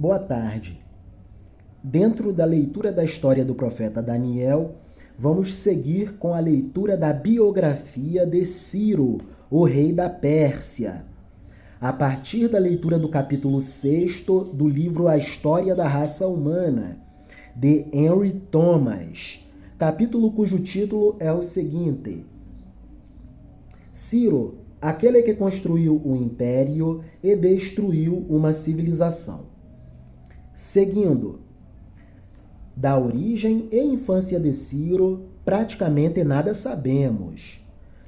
Boa tarde. Dentro da leitura da história do profeta Daniel, vamos seguir com a leitura da biografia de Ciro, o rei da Pérsia. A partir da leitura do capítulo 6 do livro A História da Raça Humana, de Henry Thomas, capítulo cujo título é o seguinte: Ciro, aquele que construiu um império e destruiu uma civilização. Seguindo, da origem e infância de Ciro, praticamente nada sabemos.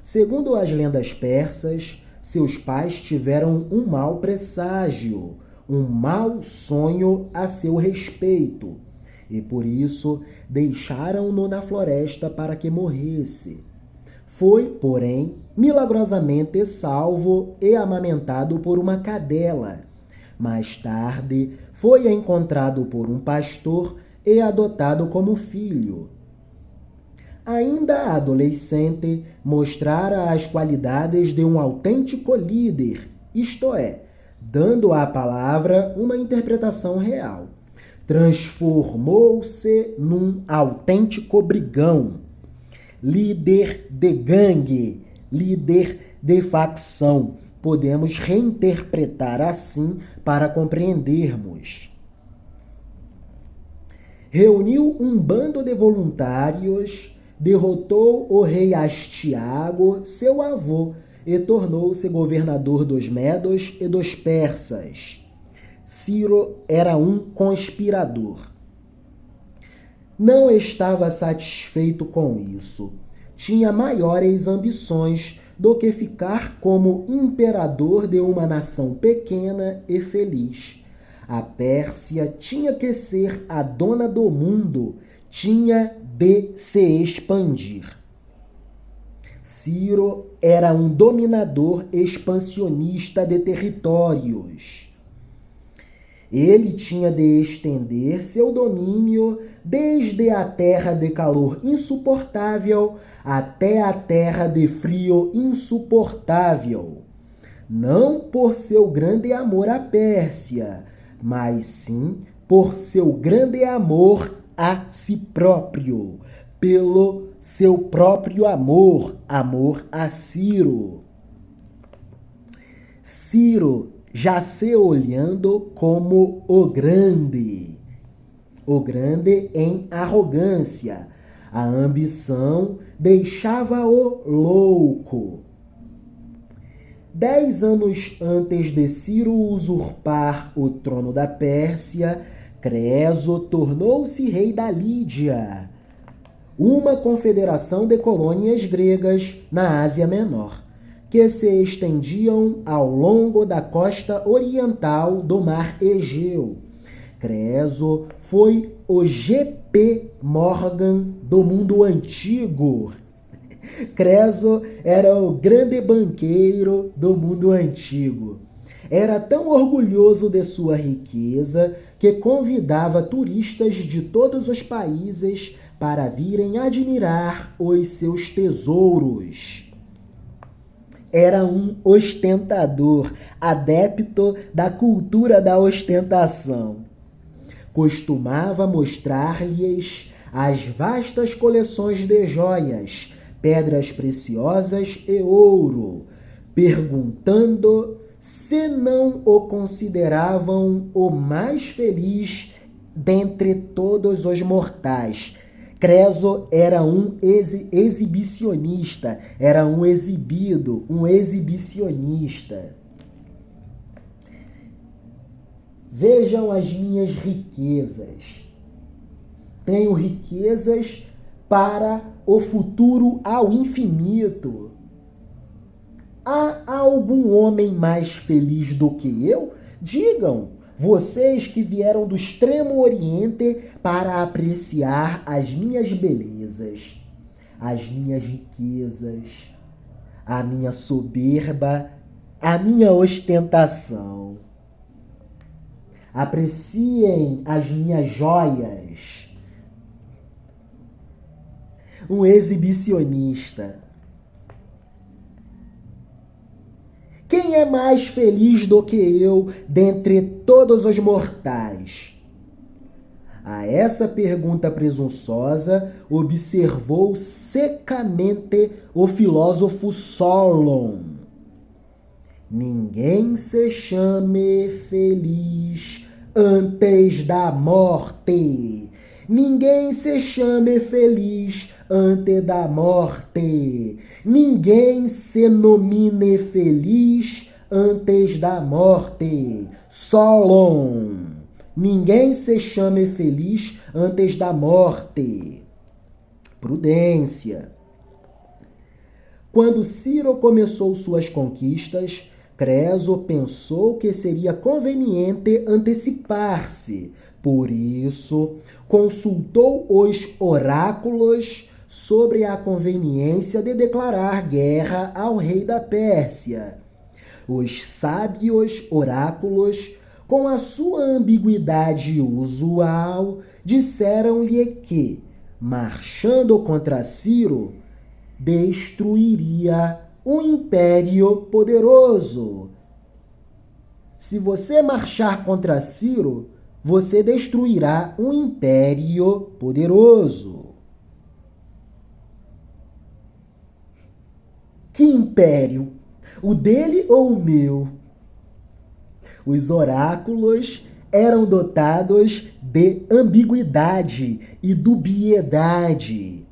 Segundo as lendas persas, seus pais tiveram um mau presságio, um mau sonho a seu respeito, e por isso deixaram-no na floresta para que morresse. Foi, porém, milagrosamente salvo e amamentado por uma cadela. Mais tarde, foi encontrado por um pastor e adotado como filho. Ainda adolescente, mostrara as qualidades de um autêntico líder, isto é, dando à palavra uma interpretação real. Transformou-se num autêntico brigão, líder de gangue, líder de facção. Podemos reinterpretar assim para compreendermos. Reuniu um bando de voluntários, derrotou o rei Astiago, seu avô, e tornou-se governador dos Medos e dos Persas. Ciro era um conspirador. Não estava satisfeito com isso. Tinha maiores ambições do que ficar como imperador de uma nação pequena e feliz. A Pérsia tinha que ser a dona do mundo, tinha de se expandir. Ciro era um dominador expansionista de territórios. Ele tinha de estender seu domínio desde a terra de calor insuportável até a terra de frio insuportável. Não por seu grande amor à Pérsia, mas sim por seu grande amor a si próprio, pelo seu próprio amor a Ciro. Ciro já se olhando como o grande em arrogância. A ambição deixava-o louco. 10 anos antes de Ciro usurpar o trono da Pérsia, Creso tornou-se rei da Lídia, uma confederação de colônias gregas na Ásia Menor, que se estendiam ao longo da costa oriental do Mar Egeu. Creso foi o J.P. Morgan do mundo antigo. Creso era o grande banqueiro do mundo antigo. Era tão orgulhoso de sua riqueza que convidava turistas de todos os países para virem admirar os seus tesouros. Era um ostentador, adepto da cultura da ostentação. Costumava mostrar-lhes as vastas coleções de joias, pedras preciosas e ouro, perguntando se não o consideravam o mais feliz dentre todos os mortais. Creso era um exibicionista, era um exibido, um exibicionista. Vejam as minhas riquezas. Tenho riquezas para o futuro ao infinito. Há algum homem mais feliz do que eu? Digam, vocês que vieram do extremo oriente para apreciar as minhas belezas, as minhas riquezas, a minha soberba, a minha ostentação. Apreciem as minhas joias. Um exibicionista. quem é mais feliz do que eu dentre todos os mortais? A essa pergunta presunçosa observou secamente o filósofo Solon. Ninguém se chame feliz antes da morte. Ninguém se chame feliz antes da morte. Ninguém se nomine feliz antes da morte. Solon. Ninguém se chame feliz antes da morte. Prudência. Quando Ciro começou suas conquistas, Creso pensou que seria conveniente antecipar-se. Por isso, consultou os oráculos sobre a conveniência de declarar guerra ao rei da Pérsia. Os sábios oráculos, com a sua ambiguidade usual, disseram-lhe que, marchando contra Ciro, destruiria um império poderoso. Se você marchar contra Ciro, você destruirá um império poderoso. Que império? O dele ou o meu? Os oráculos eram dotados de ambiguidade e dubiedade.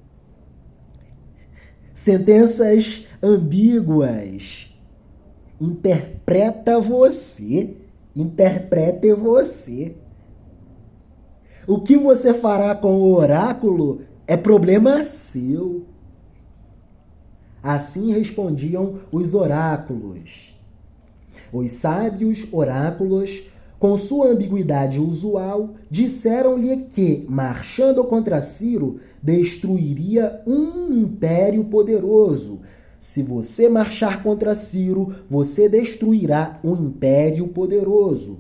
Sentenças ambíguas. Interprete você. O que você fará com o oráculo é problema seu. Assim respondiam os oráculos. Os sábios oráculos, com sua ambiguidade usual, disseram-lhe que, marchando contra Ciro, destruiria um império poderoso. Se você marchar contra Ciro, você destruirá um império poderoso.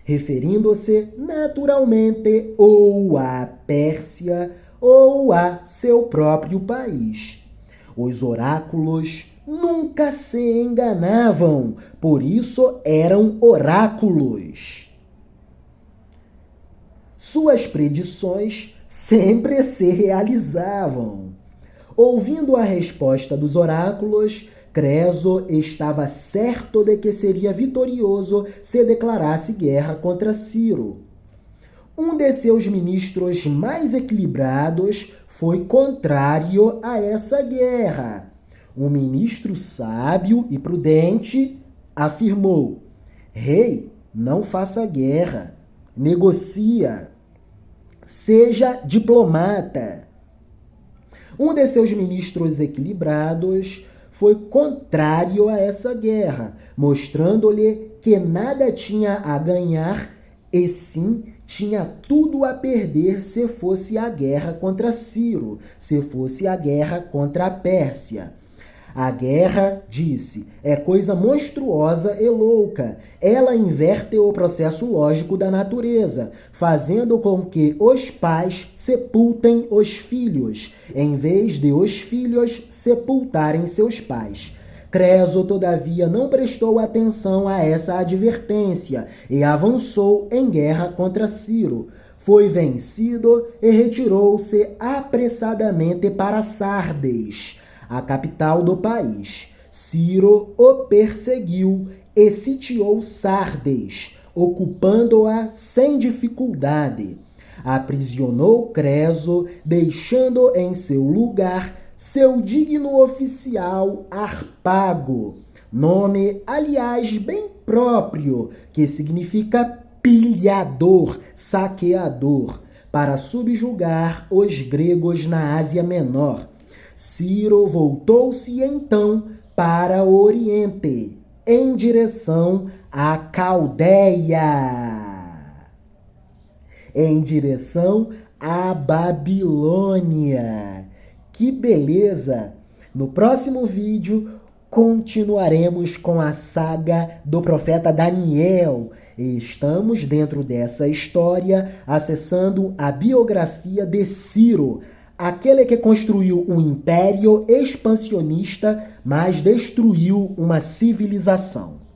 Referindo-se naturalmente ou à Pérsia ou a seu próprio país. Os oráculos nunca se enganavam, por isso eram oráculos. Suas predições sempre se realizavam. Ouvindo a resposta dos oráculos, Creso estava certo de que seria vitorioso se declarasse guerra contra Ciro. Um de seus ministros mais equilibrados foi contrário a essa guerra. Um ministro sábio e prudente afirmou: Rei, não faça guerra, negocia, seja diplomata. Um de seus ministros equilibrados foi contrário a essa guerra, mostrando-lhe que nada tinha a ganhar e sim tinha tudo a perder se fosse a guerra contra Ciro, se fosse a guerra contra a Pérsia. A guerra, disse, é coisa monstruosa e louca. Ela inverte o processo lógico da natureza, fazendo com que os pais sepultem os filhos, em vez de os filhos sepultarem seus pais. Creso, todavia, não prestou atenção a essa advertência e avançou em guerra contra Ciro. Foi vencido e retirou-se apressadamente para Sardes, a capital do país. Ciro o perseguiu e sitiou Sardes, ocupando-a sem dificuldade. Aprisionou Creso, deixando em seu lugar seu digno oficial Harpago, nome, aliás, bem próprio, que significa pilhador, saqueador, para subjugar os gregos na Ásia Menor. Ciro voltou-se então para o Oriente, em direção à Caldeia, em direção à Babilônia. Que beleza! No próximo vídeo, continuaremos com a saga do profeta Daniel. E estamos dentro dessa história, acessando a biografia de Ciro. Aquele que construiu um império expansionista, mas destruiu uma civilização.